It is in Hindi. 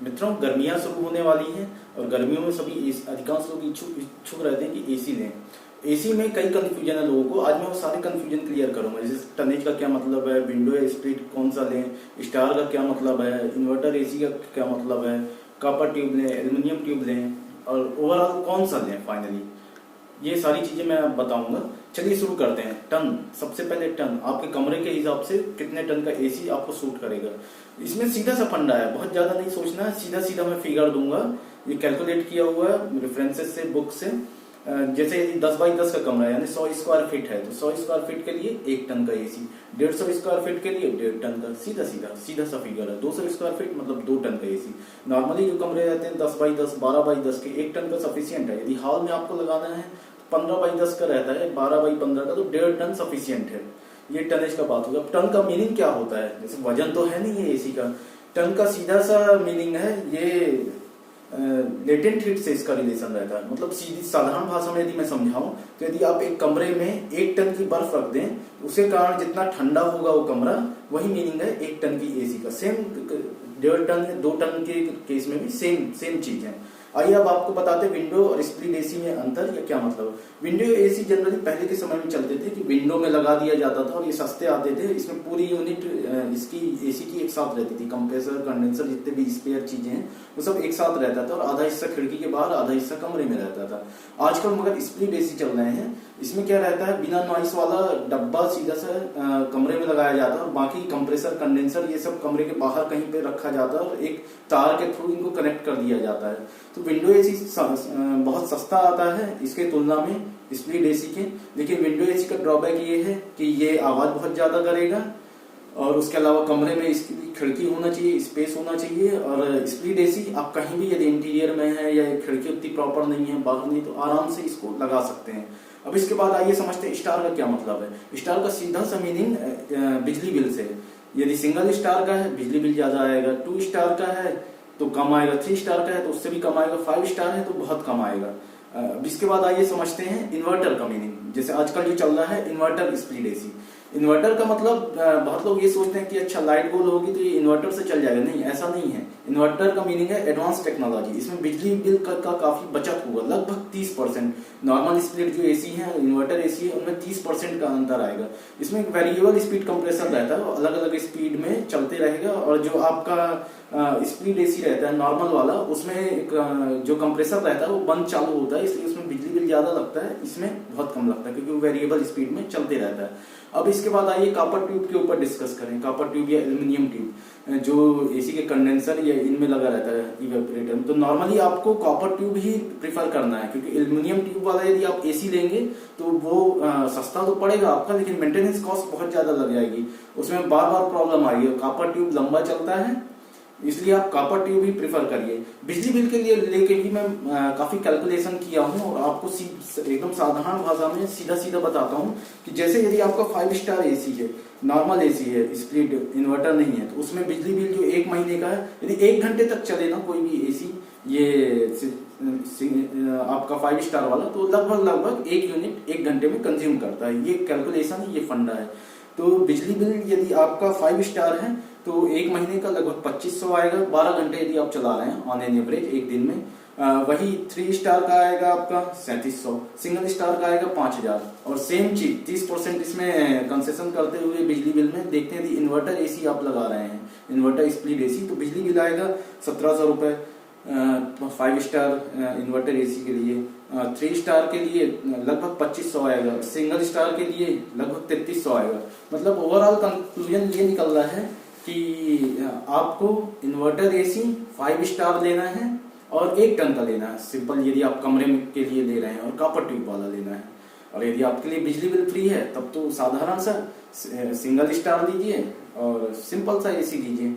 मित्रों, गर्मियां शुरू होने वाली हैं और गर्मियों में सभी अधिकांश लोग इच्छुक रहते हैं कि एसी लें। एसी में कई कंफ्यूजन है लोगों को। आज मैं वो सारे कंफ्यूजन क्लियर करूंगा, जैसे टनेज का क्या मतलब है, विंडो या स्प्लिट कौन सा लें, स्टार का क्या मतलब है, इन्वर्टर एसी का क्या मतलब है, कॉपर ट्यूब लें, एल्युमिनियम ट्यूब लें और ओवरऑल कौन सा लें फाइनली, ये सारी चीजें मैं बताऊंगा। चलिए शुरू करते हैं। टन, सबसे पहले टन, आपके कमरे के हिसाब से कितने टन का एसी आपको सूट करेगा। इसमें सीधा सा फंडा है, बहुत ज्यादा नहीं सोचना है, सीधा सीधा मैं फिगर दूंगा। ये कैलकुलेट किया हुआ है रेफरेंसेस से, बुक से। जैसे यदि 10 बाई 10 का कमरा है यानी 100 स्क्वायर फीट है तो 100 स्क्वायर फीट के लिए 1 टन का एसी, 150 स्क्वायर फीट के लिए 1.5 टन का, सीधा सा फिगर है। 200 स्क्वायर फीट मतलब 2 टन का एसी। नॉर्मली जो कमरे रहते हैं 10 बाई 10, 12 बाई 10 के, 1 टन का सफिशियंट है। यदि हॉल में आपको लगाना है 15 बाई 10 का रहता है, 12 बाई 15 का, तो 1.5 टन सफिशियंट है। ये टनेज का बात होगा। टन का मीनिंग क्या होता है, जैसे वजन तो है नहीं है एसी का। टन का सीधा सा मीनिंग है, ये लेटेंट हीट से इसका रिलेशन रहता है। मतलब सीधी साधारण भाषा में यदि मैं समझाऊं तो यदि आप एक कमरे में 1 टन की बर्फ रख दें, उसे कारण जितना ठंडा होगा वो कमरा, वही मीनिंग है 1 टन की एसी का। सेम 1.5 टन या 2 टन के केस में भी सेम चीज है। आइए अब आपको बताते हैं विंडो और स्प्लिट एसी में अंतर या क्या मतलब। विंडो एसी जनरली पहले के समय में चलते थे कि विंडो में लगा दिया जाता था और ये सस्ते आते थे। इसमें पूरी यूनिट इसकी एसी की एक साथ रहती थी, कंप्रेसर, कंडेंसर, जितने भी स्पेयर चीजें हैं वो सब एक साथ रहता था और आधा हिस्सा खिड़की के बाहर, आधा हिस्सा कमरे में रहता था। आजकल मगर स्प्लिट एसी चल रहे हैं। इसमें क्या रहता है, बिना नॉइस वाला डब्बा सीधा सा कमरे में लगाया जाता है और बाकी कंप्रेसर, कंडेंसर ये सब कमरे के बाहर कहीं पे रखा जाता है और एक तार के थ्रू इनको कनेक्ट कर दिया जाता है। तो विंडो एसी बहुत सस्ता आता है इसके तुलना में स्प्लिट एसी के। लेकिन विंडो एसी का ड्रॉबैक ये है कि ये आवाज बहुत ज्यादा करेगा और उसके अलावा कमरे में इसकी खिड़की होना चाहिए, स्पेस होना चाहिए। और स्प्लिट एसी आप कहीं भी यदि इंटीरियर में है या खिड़की उतनी प्रॉपर नहीं है, बाहर नहीं, तो आराम से इसको लगा सकते हैं। अब इसके बाद आइए समझते हैं स्टार का क्या मतलब है। स्टार का सीधा सा मीनिंग बिजली बिल से। यदि सिंगल स्टार का है बिजली बिल ज्यादा आएगा, 2 स्टार का है तो कम आएगा, 3 स्टार का है तो उससे भी कम आएगा, 5 स्टार है तो बहुत कम आएगा। इसके बाद आइए समझते हैं इन्वर्टर का मीनिंग। जैसे आजकल जो चल रहा है इन्वर्टर स्प्लिट एसी। इन्वर्टर का मतलब बहुत लोग ये सोचते हैं कि अच्छा लाइट गोल होगी तो ये इन्वर्टर से चल जाएगा। नहीं, ऐसा नहीं है। इन्वर्टर का मीनिंग है एडवांस टेक्नोलॉजी। इसमें बिजली बिल का काफी बचत होगा, लगभग 30%। नॉर्मल स्प्लिट जो एसी है, इन्वर्टर एसी है, उनमें 30% का अंतर आएगा। इसमें एक वेरिएबल स्पीड कंप्रेसर रहता है, अलग अलग स्पीड में चलते रहेगा। और जो आपका स्प्लिट एसी रहता है नॉर्मल वाला, उसमें एक जो कंप्रेसर रहता है वो बंद चालू होता है, इसलिए उसमें बिजली बिल ज्यादा लगता है, इसमें बहुत कम लगता है क्योंकि वो वेरिएबल स्पीड में चलते रहता है। अब इसके बाद आइए कॉपर ट्यूब के ऊपर डिस्कस करें। कॉपर ट्यूब या एल्युमिनियम ट्यूब जो एसी के कंडेंसर या इनमें लगा रहता है इवेपोरेटर में, तो नॉर्मली आपको कॉपर ट्यूब ही प्रीफर करना है क्योंकि एल्युमिनियम ट्यूब वाला यदि आप एसी लेंगे तो वो सस्ता तो पड़ेगा आपका, लेकिन मेंटेनेंस कॉस्ट बहुत ज्यादा लग जाएगी, उसमें बार बार प्रॉब्लम आएगी। कॉपर ट्यूब लंबा चलता है, इसलिए आप कॉपर ट्यूब ही प्रेफर करिए। बिजली बिल के लिए लेके भी मैं काफी कैलकुलेशन किया हूँ और आपको एकदम साधारण भाषा में सीधा सीधा बताता हूँ कि जैसे यदि आपका 5 स्टार एसी है, नॉर्मल एसी है, स्प्लिट इन्वर्टर नहीं है, तो उसमें बिजली बिल जो 1 महीने का है, यदि 1 घंटे तक चले ना कोई भी एसी, ये आपका 5 स्टार वाला, तो लगभग 1 यूनिट 1 घंटे में कंज्यूम करता है। ये कैलकुलेशन, ये फंडा है। तो बिजली बिल यदि आपका 5 स्टार है तो 1 महीने का लगभग 2500 आएगा, 12 घंटे यदि आप चला रहे हैं ऑन एन एवरेज एक दिन में। वही 3 स्टार का आएगा आपका 3700, सिंगल स्टार का आएगा 5000। और सेम चीज 30% इसमें कंसेशन करते हुए बिजली बिल में देखते हैं, इन्वर्टर एसी आप लगा रहे हैं, इन्वर्टर स्प्लिट एसी, तो बिजली बिल आएगा 1700 रुपए 5 स्टार इन्वर्टर एसी के लिए। 3 स्टार के लिए लगभग 2500 आएगा, सिंगल स्टार के लिए लगभग 3300 आएगा। मतलब ओवरऑल कंक्लूजन ये निकल रहा है कि आपको इन्वर्टर एसी 5 स्टार लेना है और 1 टन का लेना है सिंपल, यदि आप कमरे के लिए ले रहे हैं, और कॉपर ट्यूब वाला लेना है। और यदि आपके लिए बिजली बिल फ्री है तब तो साधारण सा सिंगल स्टार लीजिए और सिंपल सा एसी लीजिए।